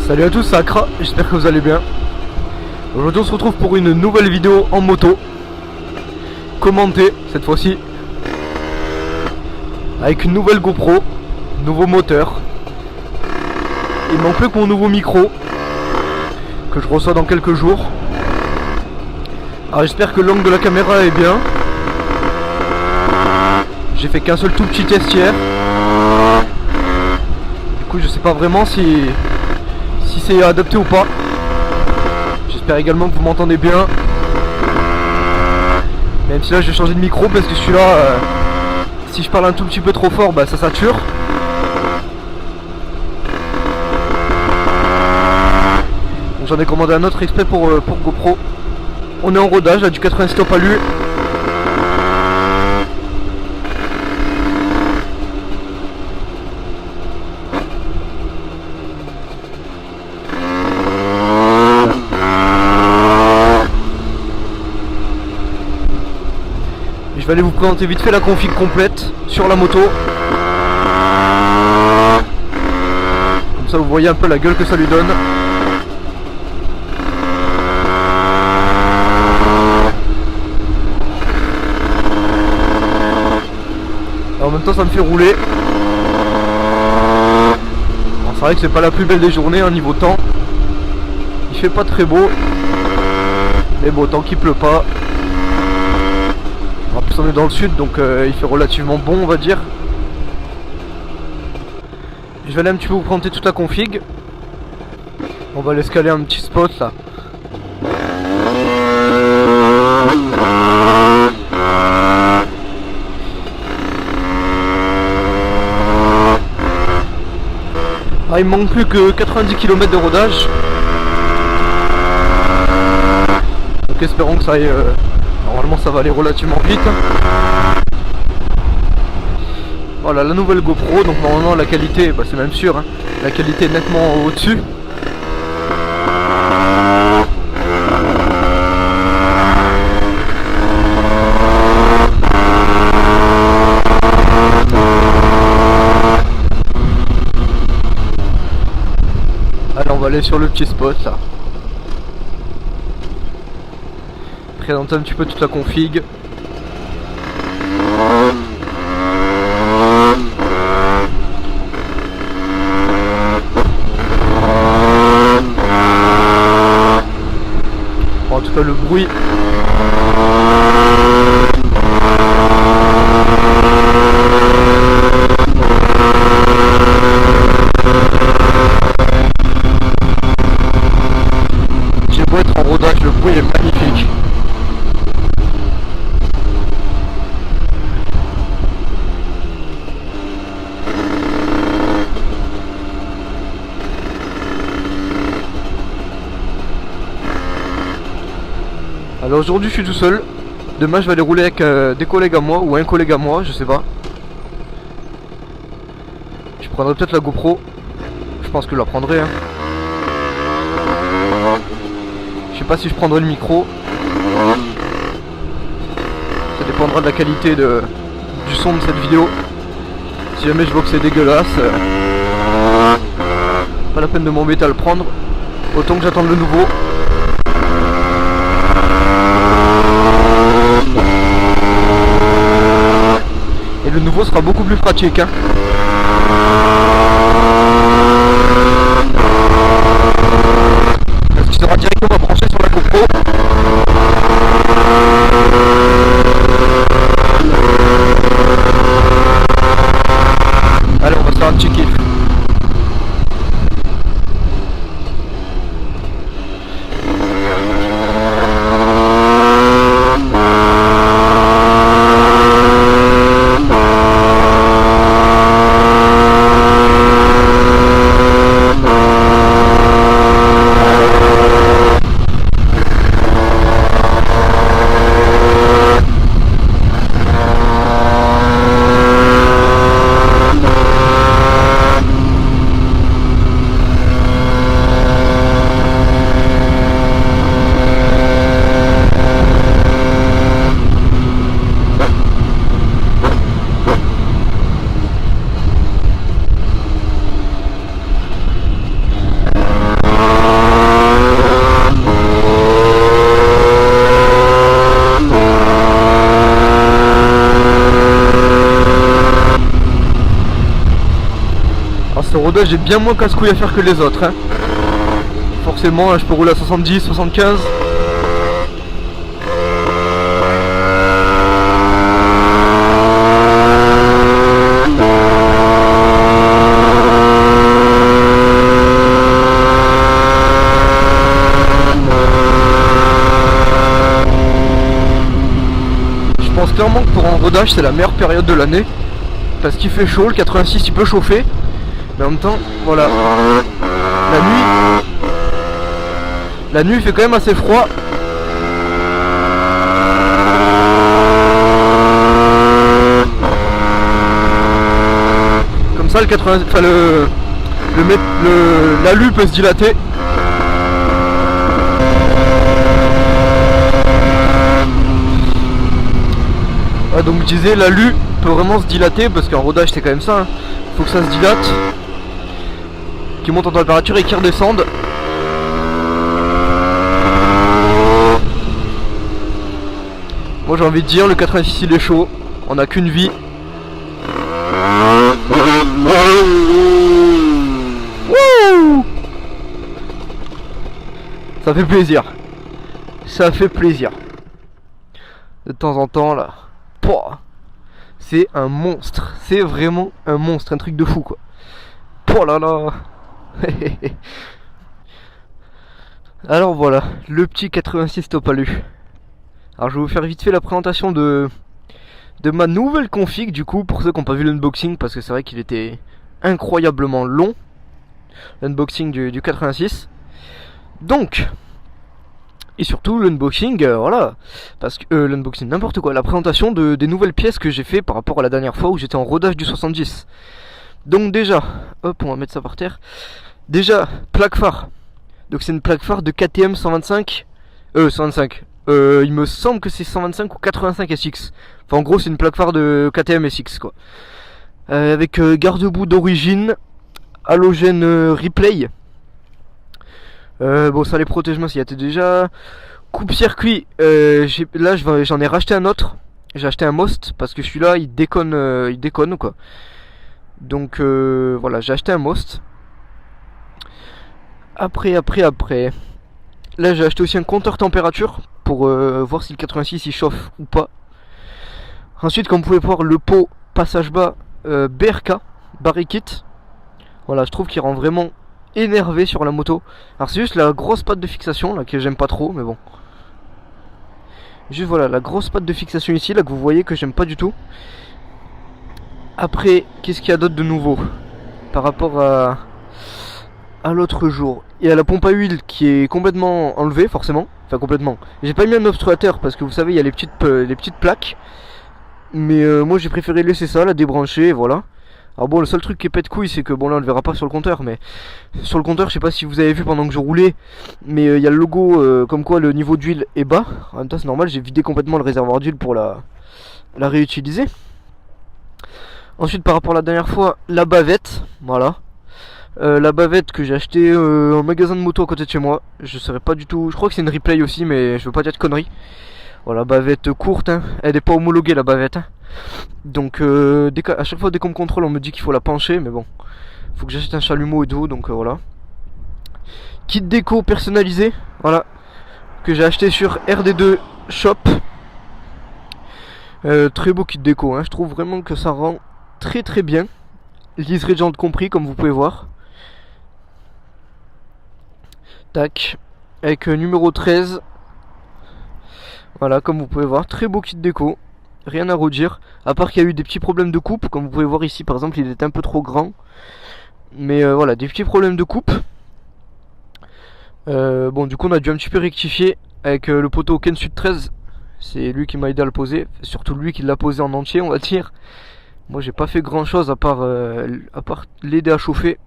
Salut à tous, c'est Akra, j'espère que vous allez bien. Aujourd'hui on se retrouve pour une nouvelle vidéo en moto. Commentée cette fois-ci. Avec une nouvelle GoPro, nouveau moteur. Il manque plus que mon nouveau micro que je reçois dans quelques jours. Alors j'espère que l'angle de la caméra est bien. J'ai fait qu'un seul tout petit test hier. Du coup je sais pas vraiment si c'est adapté ou pas. J'espère également que vous m'entendez bien. Même si là j'ai changé de micro parce que celui-là si je parle un tout petit peu trop fort, bah ça sature. Donc j'en ai commandé un autre exprès pour GoPro. On est en rodage là, du 86 top à lui. Je vais aller vous présenter vite fait la config complète sur la moto. Comme ça vous voyez un peu la gueule que ça lui donne. Alors, en même temps ça me fait rouler. C'est vrai que c'est pas la plus belle des journées hein, niveau temps. Il fait pas très beau. Mais bon, tant qu'il pleut pas. En plus on est dans le sud donc il fait relativement bon on va dire. Je vais aller un petit peu vous présenter toute la config. On va aller escaler un petit spot là. Ah, il me manque plus que 90 km de rodage. Donc espérons que ça aille... Normalement ça va aller relativement vite. Voilà la nouvelle GoPro, donc normalement la qualité, bah, c'est même sûr, hein, la qualité est nettement au-dessus. Allez, on va aller sur le petit spot là. Présenter un petit peu toute la config. Bon, en tout cas le bruit. J'ai beau être en rodage, le bruit est magnifique. Alors aujourd'hui je suis tout seul. Demain je vais aller rouler avec des collègues à moi ou un collègue à moi, je sais pas. Je prendrai peut-être la GoPro. Je pense que je la prendrai hein. Je sais pas si je prendrai le micro. Ça dépendra de la qualité du son de cette vidéo. Si jamais je vois que c'est dégueulasse, pas la peine de m'embêter à le prendre. Autant que j'attende le nouveau. Et le nouveau sera beaucoup plus pratique hein. Parce qu'il sera directement branché sur la GoPro. Allez, on va se faire un petit kiff. Alors ce rodage est bien moins casse-couille à faire que les autres, hein. Forcément, je peux rouler à 70, 75. Je pense clairement que pour un rodage c'est la meilleure période de l'année. Parce qu'il fait chaud, le 86 il peut chauffer. Mais en même temps, voilà. La nuit il fait quand même assez froid. Comme ça le 80, enfin l'alu peut se dilater. Ah, donc je disais l'alu peut vraiment se dilater parce qu'un rodage c'est quand même ça, hein. Faut que ça se dilate, qu'il monte en température et qu'il redescende. Moi j'ai envie de dire, le 86 il est chaud, on n'a qu'une vie. Wouh, ça fait plaisir. Ça fait plaisir. De temps en temps là. Pouah, c'est un monstre. C'est vraiment un monstre, un truc de fou quoi. Oh là là. Alors voilà, le petit 86 top alu. Alors je vais vous faire vite fait la présentation de ma nouvelle config du coup, pour ceux qui n'ont pas vu l'unboxing, parce que c'est vrai qu'il était incroyablement long, l'unboxing du 86. Donc, et surtout l'unboxing, voilà, parce que l'unboxing, n'importe quoi, la présentation des nouvelles pièces que j'ai fait par rapport à la dernière fois où j'étais en rodage du 70. Donc déjà, hop, on va mettre ça par terre. Déjà, plaque phare. Donc c'est une plaque phare de KTM 125, 125. Il me semble que c'est 125 ou 85 SX. Enfin en gros c'est une plaque phare de KTM SX quoi. Avec garde-boue d'origine, halogène replay. Bon ça les protège moi s'il y a déjà. Coupe-circuit, là j'en ai racheté un autre. J'ai acheté un Most parce que celui-là il déconne quoi. Donc voilà, j'ai acheté un Most. Après. Là j'ai acheté aussi un compteur température pour voir si le 86 il chauffe ou pas. Ensuite, comme vous pouvez voir, le pot passage bas BRK Barry Kit. Voilà, je trouve qu'il rend vraiment énervé sur la moto. Alors c'est juste la grosse patte de fixation là que j'aime pas trop, mais bon. Juste voilà, la grosse patte de fixation ici là que vous voyez que j'aime pas du tout. Après, qu'est-ce qu'il y a d'autre de nouveau par rapport à l'autre jour? Il y a la pompe à huile qui est complètement enlevée forcément. Enfin complètement. J'ai pas mis un obturateur parce que vous savez il y a les petites plaques. Mais moi j'ai préféré laisser ça, la débrancher et voilà. Alors bon, le seul truc qui est pète couille c'est que bon là on le verra pas sur le compteur, mais sur le compteur je sais pas si vous avez vu pendant que je roulais, mais il y a le logo comme quoi le niveau d'huile est bas. En même temps c'est normal, j'ai vidé complètement le réservoir d'huile pour la réutiliser. Ensuite par rapport à la dernière fois, la bavette, voilà. La bavette que j'ai acheté en magasin de moto à côté de chez moi. Je saurais pas du tout, je crois que c'est une replay aussi mais je veux pas dire de conneries. Voilà, bavette courte, hein. Elle n'est pas homologuée la bavette, hein. Donc à chaque fois dès qu'on me contrôle on me dit qu'il faut la pencher, mais bon, faut que j'achète un chalumeau et tout, donc voilà. Kit déco personnalisé, voilà, que j'ai acheté sur RD2 Shop. Très beau kit déco, hein. Je trouve vraiment que ça rend très bien. Liseré de jantes compris comme vous pouvez voir. Tac, avec numéro 13. Voilà, comme vous pouvez voir, très beau kit déco. Rien à redire, à part qu'il y a eu des petits problèmes de coupe. Comme vous pouvez voir ici par exemple, il est un peu trop grand. Mais voilà, des petits problèmes de coupe. Bon, du coup on a dû un petit peu rectifier avec le poteau Ken Sud 13. C'est lui qui m'a aidé à le poser, surtout lui qui l'a posé en entier on va dire. Moi j'ai pas fait grand chose à part l'aider à chauffer.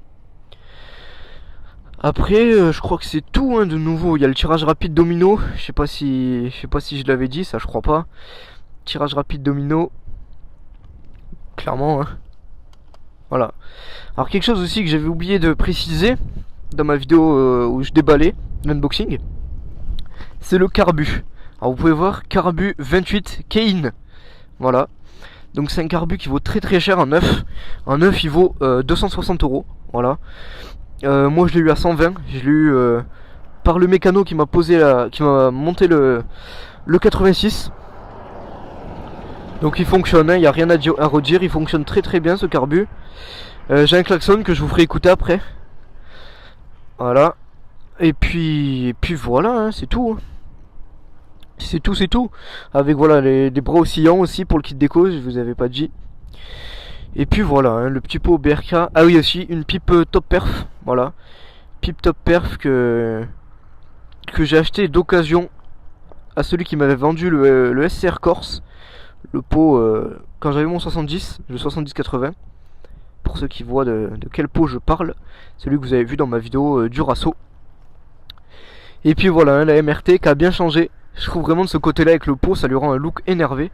Après je crois que c'est tout hein, de nouveau. Il y a le tirage rapide domino. Je sais pas si je l'avais dit, ça je crois pas. Tirage rapide domino. Clairement hein. Voilà. Alors quelque chose aussi que j'avais oublié de préciser dans ma vidéo où je déballais l'unboxing, c'est le carbu. Alors vous pouvez voir carbu 28 Kein. Voilà. Donc c'est un carbu qui vaut très très cher en neuf. En neuf il vaut 260 euros. Voilà. Moi je l'ai eu à 120. Je l'ai eu par le mécano qui m'a qui m'a monté le 86. Donc il fonctionne, il n'y a rien à redire, il fonctionne très très bien ce carbu. J'ai un klaxon que je vous ferai écouter après. Voilà. Et puis voilà, hein, c'est tout. C'est tout. Avec voilà les bras oscillants aussi pour le kit déco, je vous avais pas dit. Et puis voilà, hein, le petit pot BRK. Ah oui aussi, une pipe top perf. Voilà. Pipe top perf que j'ai acheté d'occasion à celui qui m'avait vendu le SCR Corse. Le pot quand j'avais mon 70, le 70-80. Pour ceux qui voient de quel pot je parle. Celui que vous avez vu dans ma vidéo du Rasso. Et puis voilà, hein, la MRT qui a bien changé. Je trouve vraiment de ce côté là avec le pot ça lui rend un look énervé.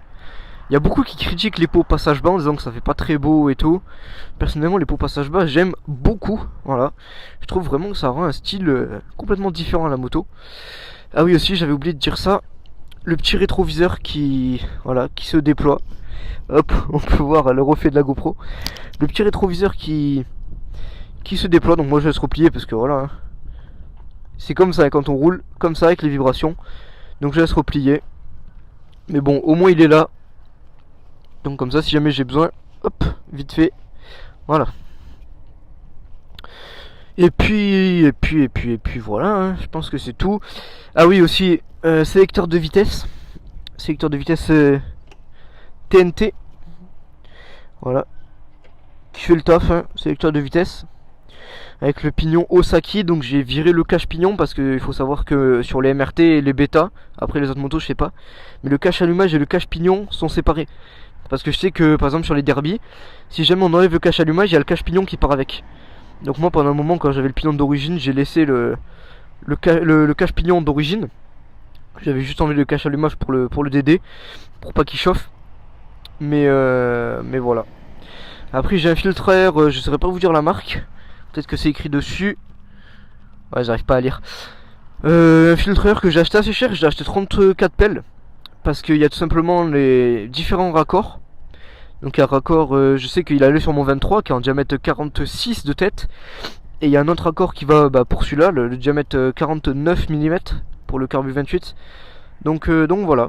Il y a beaucoup qui critiquent les pots passage bas en disant que ça fait pas très beau et tout. Personnellement les pots passage bas j'aime beaucoup. Voilà. Je trouve vraiment que ça rend un style complètement différent à la moto. Ah oui aussi j'avais oublié de dire ça. Le petit rétroviseur qui se déploie. Hop, on peut voir le reflet de la GoPro. Le petit rétroviseur qui se déploie. Donc moi je laisse replier parce que voilà, hein. C'est comme ça quand on roule, comme ça avec les vibrations. Donc je laisse replier. Mais bon, au moins il est là. Donc comme ça, si jamais j'ai besoin, hop, vite fait. Voilà. Et puis voilà, hein, je pense que c'est tout. Ah oui aussi, sélecteur de vitesse. Sélecteur de vitesse TNT. Voilà. Qui fait le taf, hein, sélecteur de vitesse. Avec le pignon Osaki, donc j'ai viré le cache pignon parce qu'il faut savoir que sur les MRT et les bêta, après les autres motos je sais pas, mais le cache allumage et le cache pignon sont séparés. Parce que je sais que par exemple sur les derbies, si jamais on enlève le cache allumage, il y a le cache pignon qui part avec. Donc moi pendant un moment quand j'avais le pignon d'origine, j'ai laissé le cache pignon d'origine. J'avais juste enlevé le cache allumage pour le DD, pour pas qu'il chauffe. Mais voilà. Après j'ai un filtre à air, je saurais pas vous dire la marque. Peut-être que c'est écrit dessus. Ouais, j'arrive pas à lire. Un filtreur que j'ai acheté assez cher, j'ai acheté 34 pelles. Parce qu'il y a tout simplement les différents raccords. Donc il y a un raccord, je sais qu'il allait sur mon 23 qui est en diamètre 46 de tête. Et il y a un autre raccord qui va pour celui-là, le diamètre 49 mm pour le Carbu 28. Donc voilà.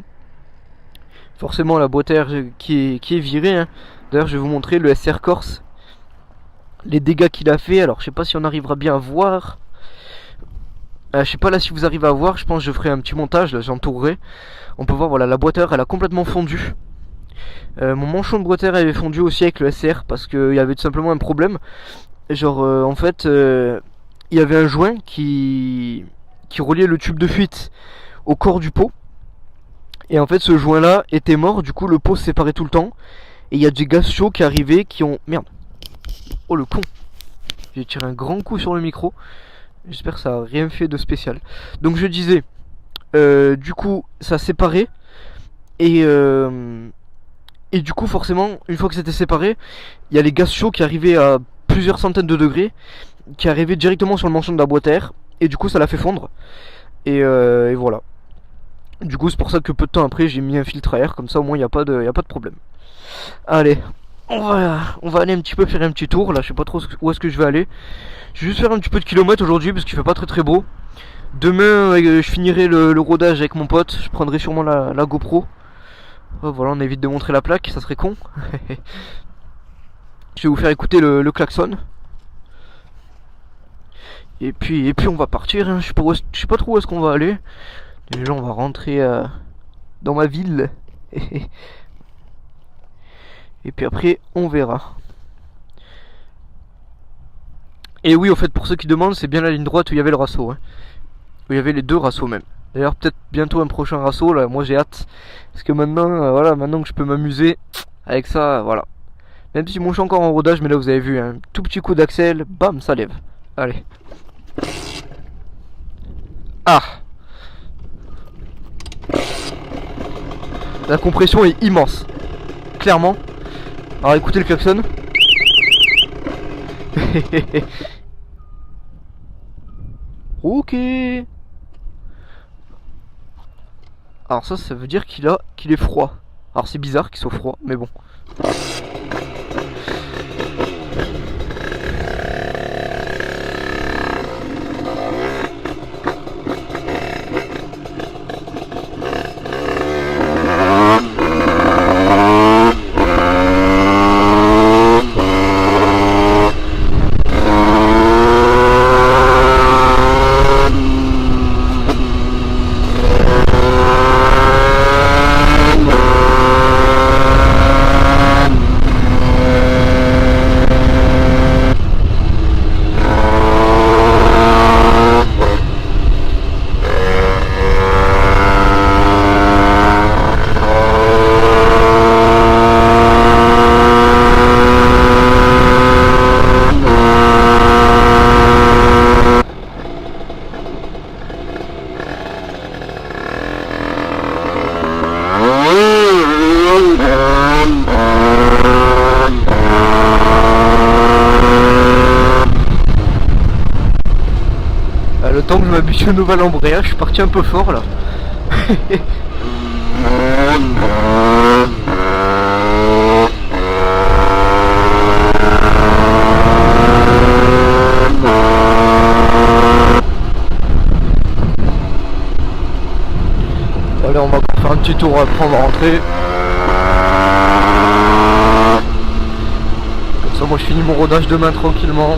Forcément la boîte air qui est virée, hein. D'ailleurs je vais vous montrer le SR Corse. Les dégâts qu'il a fait, alors je sais pas si on arrivera bien à voir. Je sais pas là si vous arrivez à voir, je pense que je ferai un petit montage, là j'entourerai. On peut voir voilà la boîte air elle a complètement fondu. Mon manchon de boîte air avait fondu aussi avec le SR parce qu'il y avait tout simplement un problème. Genre en fait il y avait un joint qui reliait le tube de fuite au corps du pot. Et en fait ce joint là était mort, du coup le pot se séparait tout le temps. Et il y a des gaz chauds qui arrivaient qui ont... Merde. Oh le con. J'ai tiré un grand coup sur le micro. J'espère que ça a rien fait de spécial. Donc je disais, du coup ça séparait. Et du coup forcément, une fois que c'était séparé, il y a les gaz chauds qui arrivaient à plusieurs centaines de degrés, qui arrivaient directement sur le manchon de la boîte à air. Et du coup ça l'a fait fondre. Et voilà. Du coup c'est pour ça que peu de temps après j'ai mis un filtre à air. Comme ça au moins il n'y a pas de problème. Allez. On va aller un petit peu faire un petit tour. Là je sais pas trop où est-ce que je vais aller. Je vais juste faire un petit peu de kilomètres aujourd'hui parce qu'il fait pas très beau. Demain je finirai le rodage avec mon pote. Je prendrai sûrement la GoPro. Oh, voilà, on évite de montrer la plaque, ça serait con. Je vais vous faire écouter le klaxon. Et puis on va partir, hein. Je sais pas trop où est-ce qu'on va aller. Déjà on va rentrer dans ma ville. Et puis après on verra. Et oui, au fait, pour ceux qui demandent, c'est bien la ligne droite où il y avait le Rasso, hein. Où il y avait les deux Rassos même. D'ailleurs peut-être bientôt un prochain Rasso, là moi j'ai hâte. Parce que maintenant, voilà, maintenant que je peux m'amuser avec ça, voilà. Même si moi je suis encore en rodage, mais là vous avez vu, un tout petit coup d'axel, bam, ça lève. Allez. Ah. La compression est immense. Clairement. Alors écoutez le klaxon. Ok. Alors ça veut dire qu'il est froid. Alors c'est bizarre qu'il soit froid, mais bon. Le temps que je m'habitue au nouvel embrayage, je suis parti un peu fort là. Allez, on va encore faire un petit tour après on va rentrer. Comme ça moi je finis mon rodage demain tranquillement.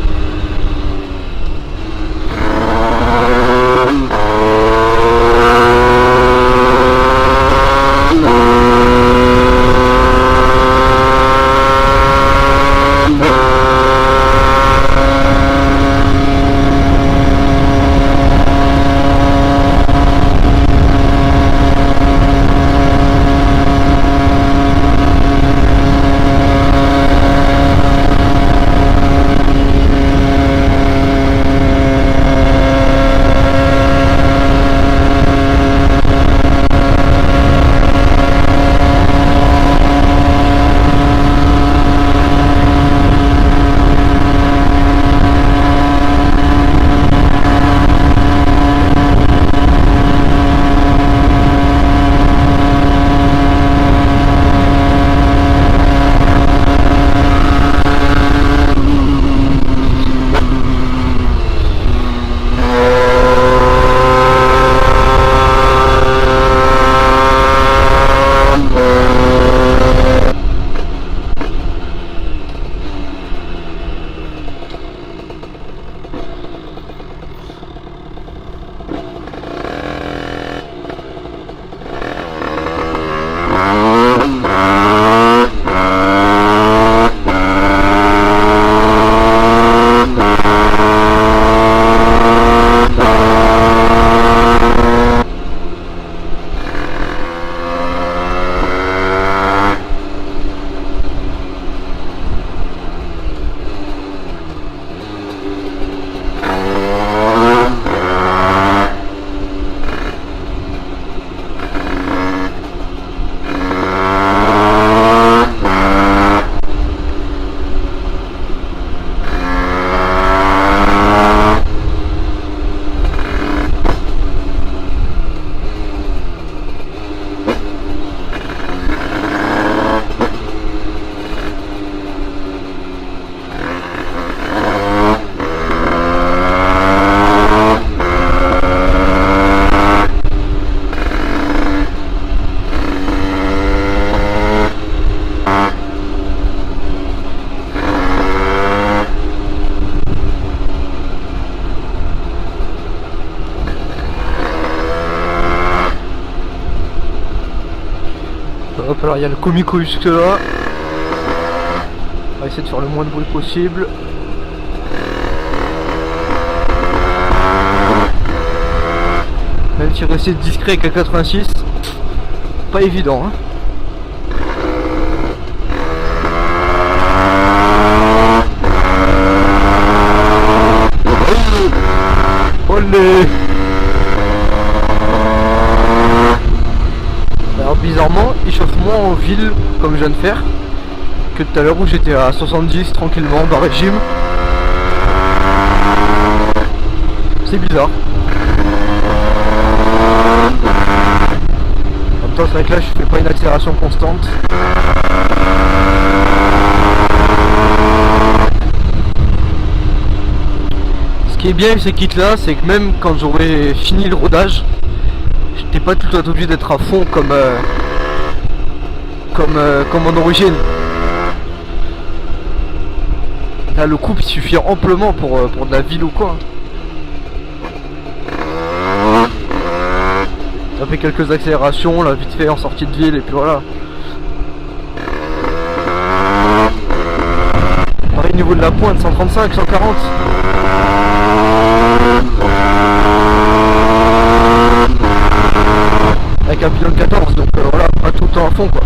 Hop, alors il y a le Comico jusque là. On va essayer de faire le moins de bruit possible. Même si rester discret avec la 86, pas évident hein. Olé! Alors bizarrement, il chauffe moins en ville comme je viens de faire que tout à l'heure où j'étais à 70 tranquillement bas régime. C'est bizarre. En même temps c'est vrai que là je fais pas une accélération constante. Ce qui est bien avec ces kits là, c'est que même quand j'aurai fini le rodage, j'étais pas tout à fait obligé d'être à fond comme en origine. Là le couple il suffit amplement pour de la ville ou quoi. Ça fait quelques accélérations là vite fait en sortie de ville et puis voilà. Pareil niveau de la pointe, 135, 140. Avec un pilote 14, donc voilà, pas tout le temps à fond quoi.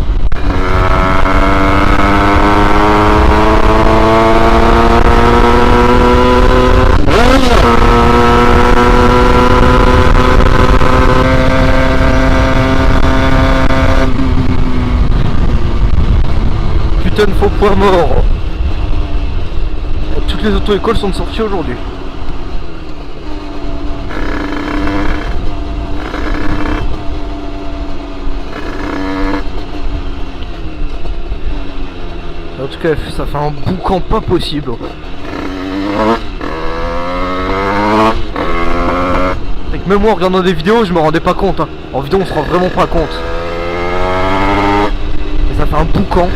Putain de faux points morts. Toutes les auto-écoles sont sorties aujourd'hui. En tout cas, ça fait un boucan pas possible. Et que même moi en regardant des vidéos, je me rendais pas compte. Hein. En vidéo, on se rend vraiment pas compte. Et ça fait un boucan.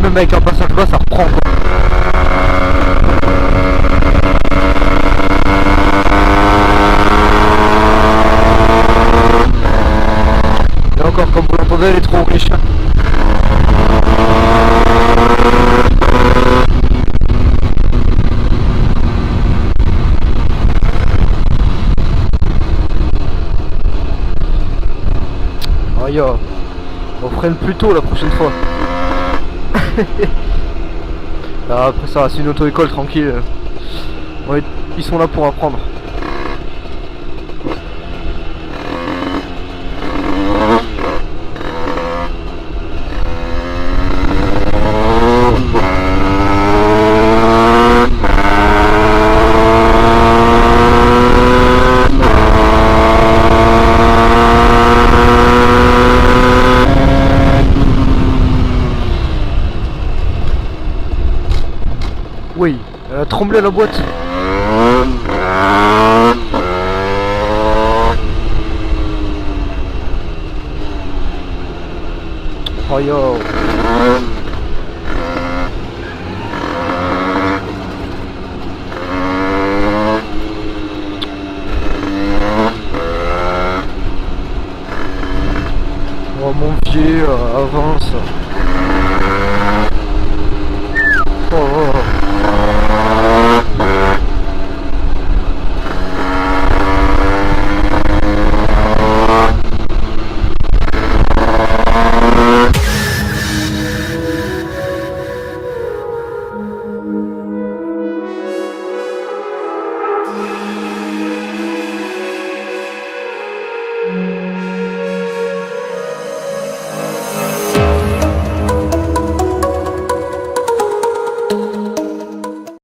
Même avec un passage bas, ça reprend quoi. Et encore, comme vous l'entendez, elle est trop riche. Aïe, on freine plus tôt la prochaine fois. Là, après ça, c'est une auto-école tranquille. Ouais, ils sont là pour apprendre. Oui, elle a tremblé la boîte. Oh yo. Oh mon vieux, avance.